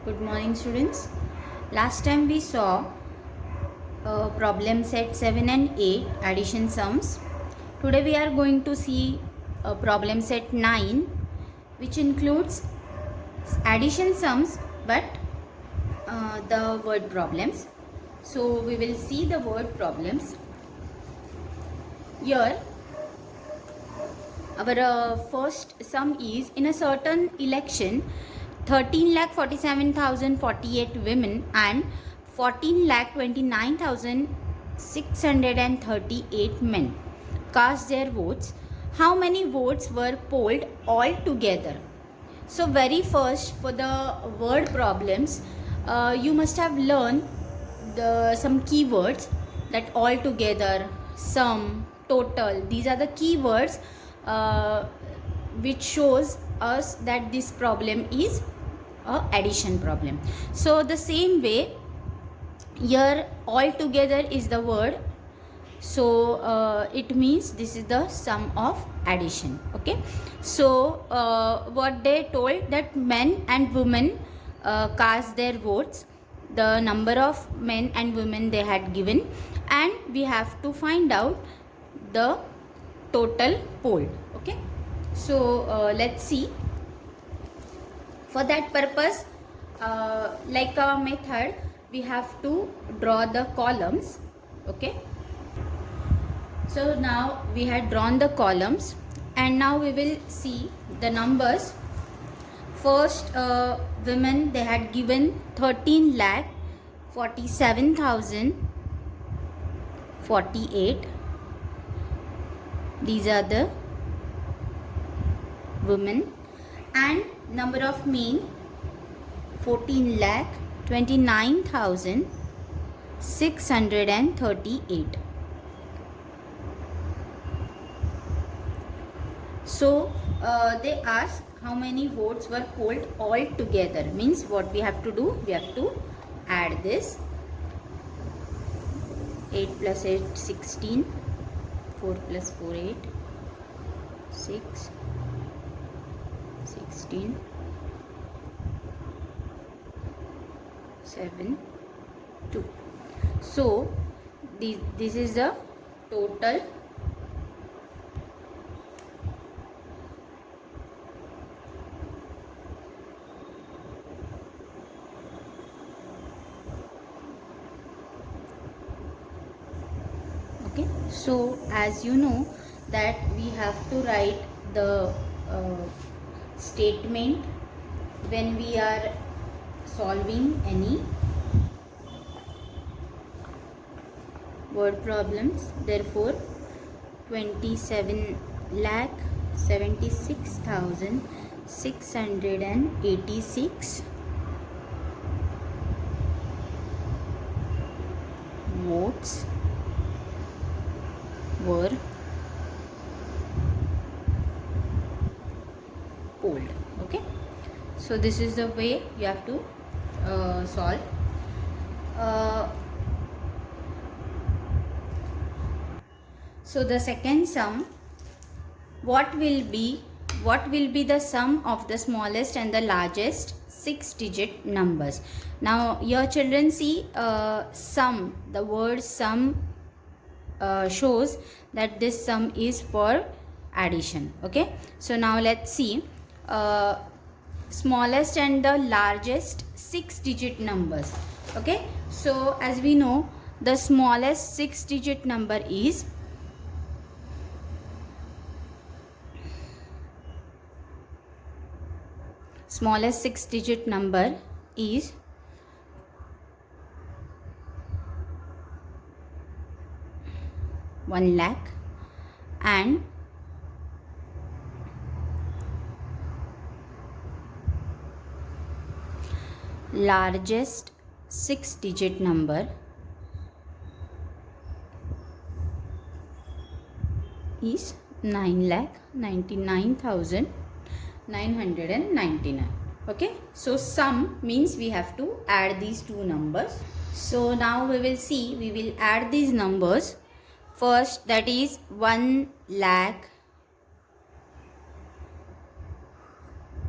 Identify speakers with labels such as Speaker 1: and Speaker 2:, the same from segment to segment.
Speaker 1: Good morning, students. Last time we saw problem set 7 and 8 addition sums. Today we are going to see problem set 9, which includes addition sums but the word problems. So we will see the word problems. Here our first sum is, in a certain election 13,47,048 women and 14,29,638 men cast their votes. How many votes were polled altogether? So very first, for the word problems, you must have learned some keywords, that altogether, sum, total. These are the keywords which shows us that this problem is a addition problem. So the same way, here altogether is the word, so it means this is the sum of addition. Okay, so what they told, that men and women cast their votes, the number of men and women they had given, and we have to find out the total polled. Okay, so let's see. For that purpose, like a method, we have to draw the columns. Okay, so now we had drawn the columns, and now we will see the numbers. First, women, they had given 13,47,048. These are the women. And number of men, 14,29,638. So they ask how many votes were polled all together. Means what we have to do, we have to add this. 8 plus 8, 16. 4 plus 4, 8. 6. 16. 7. 2. So this is the total okay. So as you know that we have to write the statement when we are solving any word problems. Therefore 27,76,686 votes were polled. Okay, so this is the way you have to solve. So the second sum, what will be the sum of the smallest and the largest 6-digit numbers? Now your children see sum, the word sum shows that this sum is for addition. Okay, so now let's see smallest and the largest 6-digit numbers. Okay, so as we know, the smallest 6-digit number is smallest 6-digit number is 1 lakh, and largest 6-digit number is 9,99,999. Okay, so sum means we have to add these two numbers. So now we will see, we will add these numbers. First, that is 1 lakh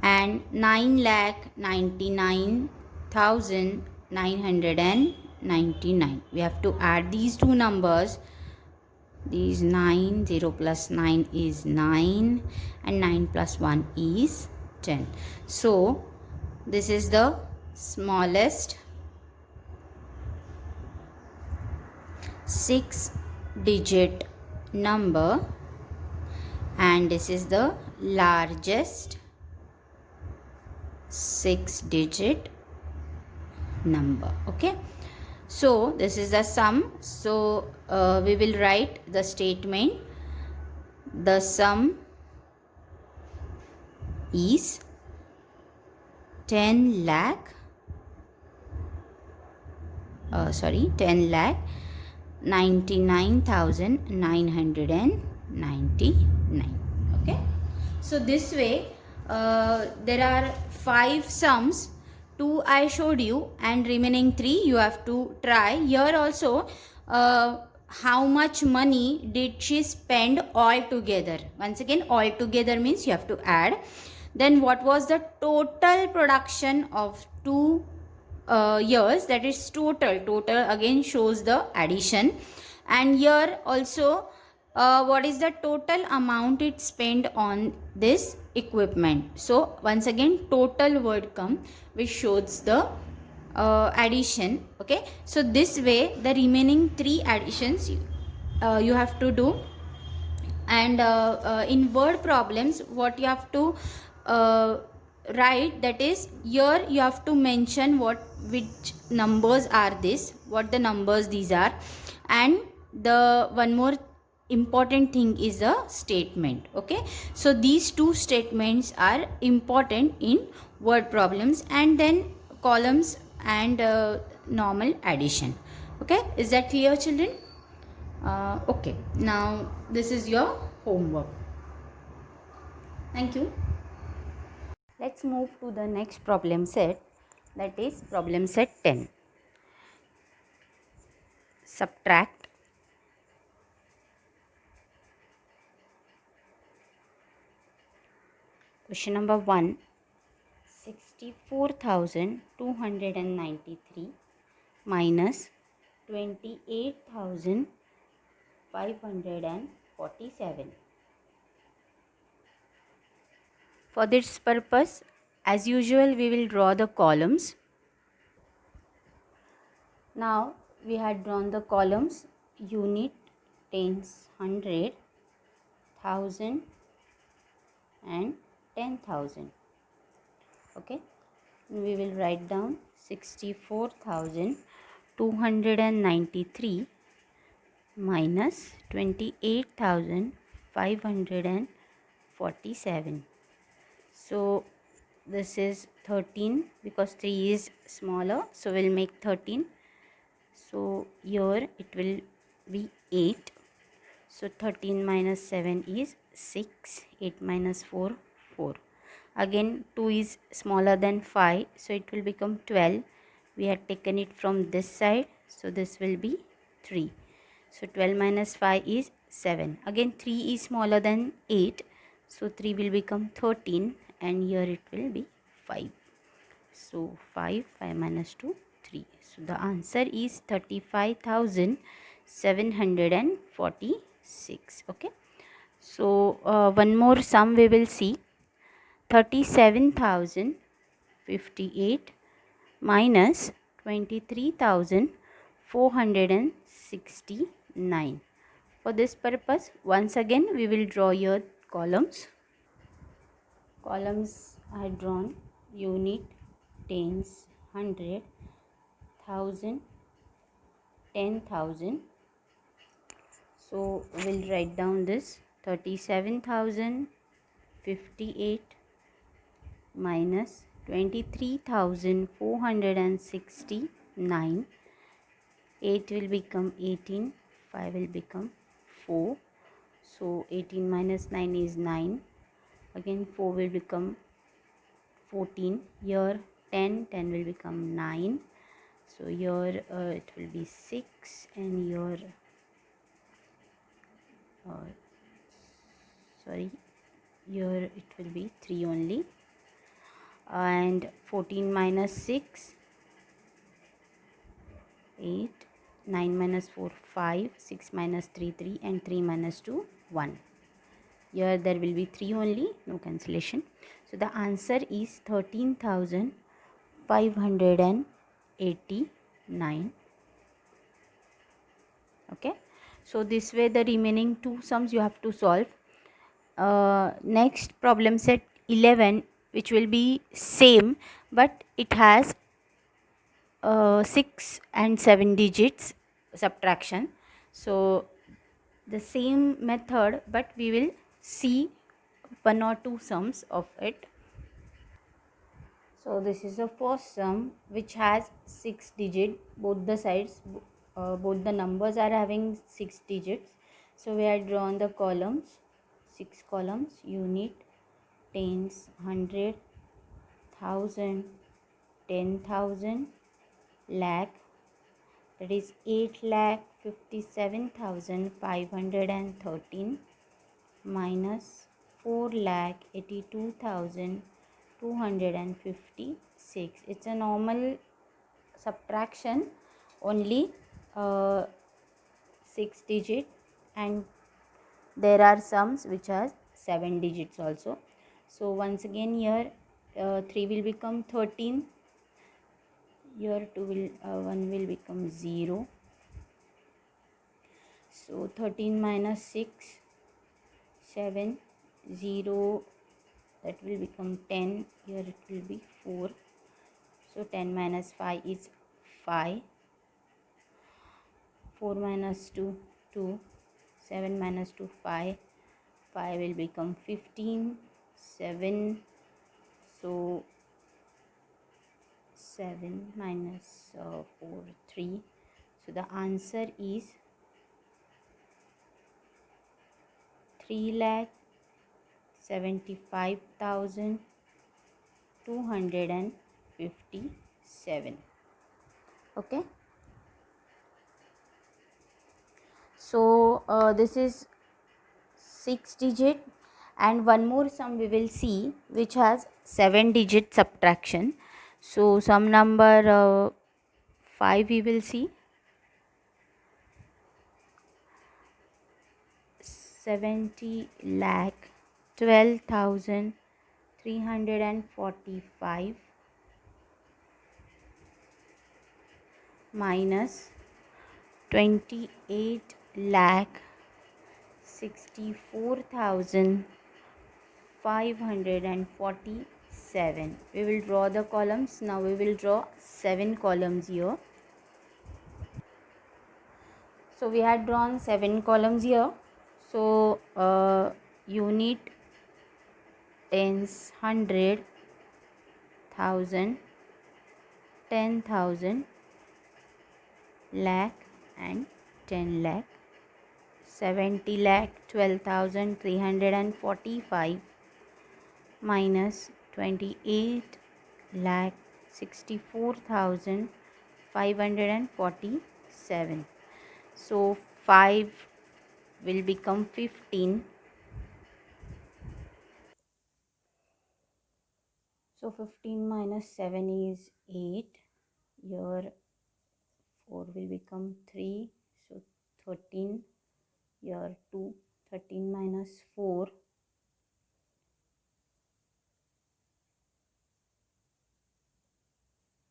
Speaker 1: and 9,99,999. 999. We have to add these two numbers. These 9, 0 plus 9 is 9, and 9 plus 1 is 10. So this is the smallest 6-digit number, and this is the largest 6-digit number. Okay, so this is the sum. So we will write the statement. The sum is 10 lakh 99,999. Okay, so this way there are 5 sums. 2 I showed you, and remaining 3 you have to try. Here also how much money did she spend all together? Once again, all together means you have to add. Then what was the total production of 2 years? That is total again shows the addition. And here also what is the total amount it spent on this equipment? So once again total word come, which shows the addition. Okay, so this way the remaining 3 additions you have to do. And in word problems what you have to write, that is here you have to mention which numbers are this, what the numbers these are. And the one more important thing is a statement. Okay, so these 2 statements are important in word problems, and then columns and normal addition. Okay, is that clear, children? Okay, now this is your homework. Thank you. Let's move to the next problem set, that is problem set 10. Subtract question number 1. 64,293 minus 28,547. For this purpose, as usual, we will draw the columns. Now we had drawn the columns: unit, tens, 100, 1000 and 10,000. Okay, we will write down 64,293 minus 28,547. So this is 13 because 3 is smaller, so we'll make 13. So here it will be 8. So 13 minus 7 is 6. 8 minus 4, 4. Again 2 is smaller than 5, so it will become 12. We had taken it from this side, so this will be 3. So 12 minus 5 is 7. Again 3 is smaller than 8, so 3 will become 13, and here it will be 5. So 5 minus 2, 3. So the answer is 35,746. Okay, so one more sum we will see. 37,058 minus 23,469. For this purpose, once again we will draw your columns. Columns are drawn: unit, tens, 100, 1000, 10,000. So we'll write down this: 37,058 minus 23,469. 8 will become 18, 5 will become 4. So 18 minus 9 is 9. Again 4 will become 14. Here 10 will become 9. So here it will be 6, and here here it will be 3 only. And 14 minus 6 8, 9 minus 4 5, 6 minus 3 3, and 3 minus 2 1. Here there will be 3 only, no cancellation. So the answer is 13,589. Okay, so this way the remaining two sums you have to solve. Next problem set 11, which will be same, but it has 6 and 7 digits subtraction. So the same method, but we will see one or two sums of it. So this is the first sum which has 6 digits, both the sides, both the numbers are having 6 digits. So we have drawn the columns, 6 columns: unit, tens, hundred, thousand, 10,000, lakh, that is 8,57,513 minus 4,82,256. It's a normal subtraction, only 6 digit, and there are sums which are 7 digits also. So once again here 3 will become 13, here 2 will 1 will become 0. So 13 minus 6, 7, 0, that will become 10, here it will be 4. So 10 minus 5 is 5, 4 minus 2 2, 7 minus 2 5, 5 will become 15, 7. So 7 minus 4 3. So the answer is 3,75,257. Okay, so this is 6 digit, and one more sum we will see which has 7 digit subtraction. So sum number 5 we will see. 70 lakh 12,345 minus 28 lakh 64,547. We will draw the columns. Now we will draw 7 columns here. So we had drawn 7 columns here. So unit, tens, hundred, thousand, 10,000, lakh, and 10 lakh. 70 lakh 12,345 minus 28 lakh 64,547. So 5 will become 15. So 15 minus 7 is 8. Here 4 will become 3. So 13. Here 2. 13 minus 4.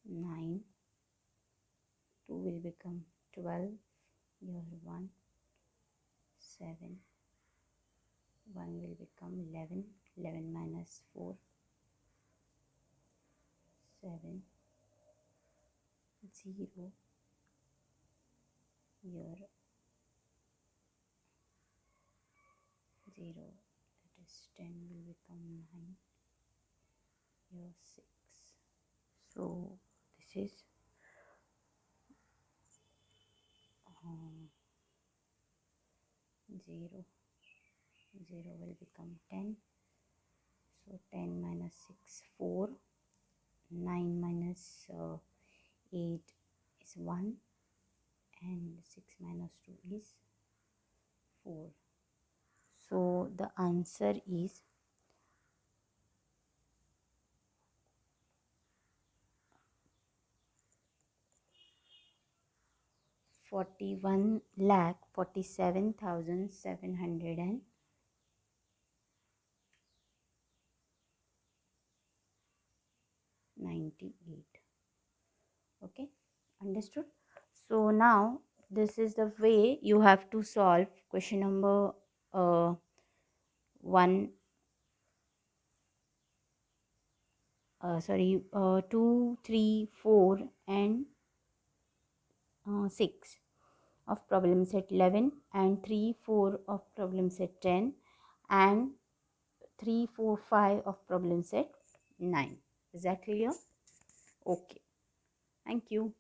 Speaker 1: 9. 2 will become 12. Here 1. 7. 1 will become 11. 11 minus 4. 7. 0. Here 0. That is 10 will become 9. Here 6. So this is 0. 0 will become 10. So 10 minus 6 4. 9 minus 8 is 1, and 6 minus 2 is 4. So the answer is 41,47,798. Okay, understood? So now this is the way you have to solve question number 1 2, 3, 4 and 6 of problem set 11 and 3, 4 of problem set 10 and 3, 4, 5 of problem set 9. Is that clear? Okay. Thank you.